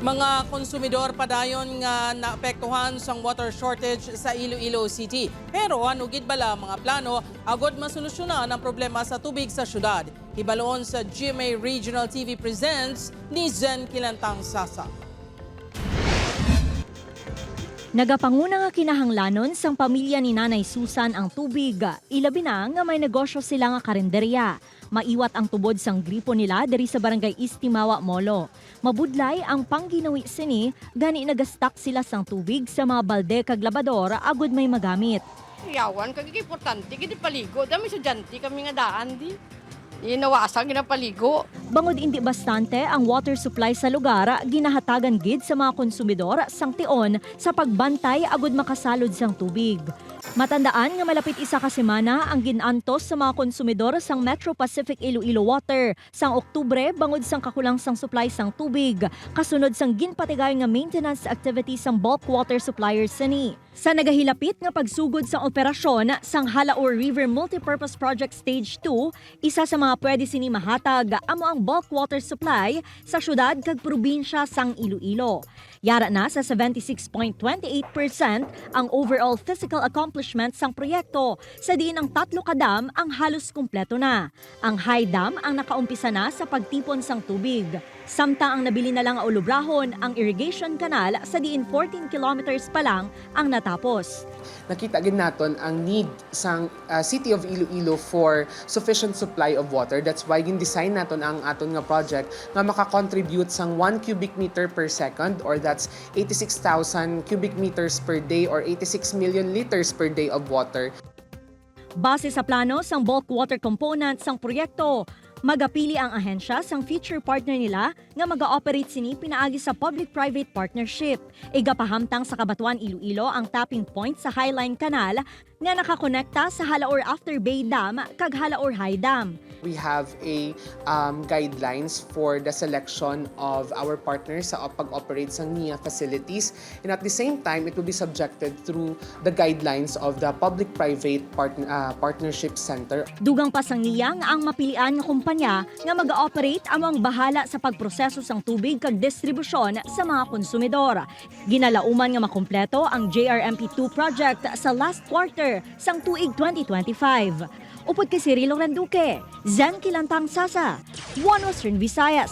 Mga konsumidor padayon nga naapektuhan sang water shortage sa Iloilo City. Pero anugid bala mga plano agod masolusyonan ang problema sa tubig sa syudad. Hibaloon sa GMA Regional TV Presents ni Zen Kilantang Sasa. Nagapanguna nga kinahanglanon sang pamilya ni Nanay Susan ang tubig. Ilabi na nga may negosyo sila nga karinderya. Maiwat ang tubod sang gripo nila diri sa barangay Istimawa, Molo. Mabudlay ang pangginawi sini, gani nagastak sila sang tubig sa mga balde kag labador agud may magamit. Yawan, kag importante, gidi paligo. Dami estudyante kami nga daan di. Inawasang ginapaligo. Bangod hindi bastante ang water supply sa lugar, ginahatagan gid sa mga konsumidor sang tion sa pagbantay agud makasalod sang tubig. Matandaan nga malapit isa ka semana ang ginantos sa mga konsumidor sang Metro Pacific Iloilo Water sang Oktubre bangod sang kakulang sang supply sang tubig, kasunod sang ginpatigay nga maintenance activity sang bulk water suppliers sini. Sa nagahilapit nga pagsugod sa operasyon sang Halaor River Multipurpose Project Stage 2, isa sa mga pwede sini mahatag amo ang bulk water supply sa syudad kag probinsya sang Iloilo. Yara na sa 76.28% ang overall physical accomplishment sang proyekto, sa diin ang 3 ka dam ang halos kumpleto na. Ang high dam ang nakaumpisa na sa pagtipon sang tubig. Samtang ang nabili na lang ang ulubrahon ang irrigation canal, sa diin 14 kilometers pa lang ang natapos. Nakita gid naton ang need sang City of Iloilo for sufficient supply of water. That's why gin-design naton ang aton nga project nga makakontribute sang 1 cubic meter per second, or that's 86,000 cubic meters per day or 86 million liters per day of water. Base sa plano sang bulk water component sang proyekto, magapili ang ahensya sang future partner nila nga maga-operate sini pinaagi sa public-private partnership. Igapahamtang sa Kabatuan, Iloilo ang tapping point sa Highline Canal nga nakakonekta sa Halaor After Bay Dam kag Halaor High Dam. We have a guidelines for the selection of our partners sa pag-operate sa NIA facilities, and at the same time it will be subjected through the guidelines of the Public-Private Partnership Center. Dugang pa sang NIA nga ang mapilian nga kumpanya nga mag-ooperate among bahala sa pagproseso sang tubig kag distribusyon sa mga konsumidor. Ginalauman nga makumpleto ang JRMP2 project sa last quarter sang tuig 2025. Upod kay Cirilo Randuque, Zen Kilantang Sasa, One Western Visayas.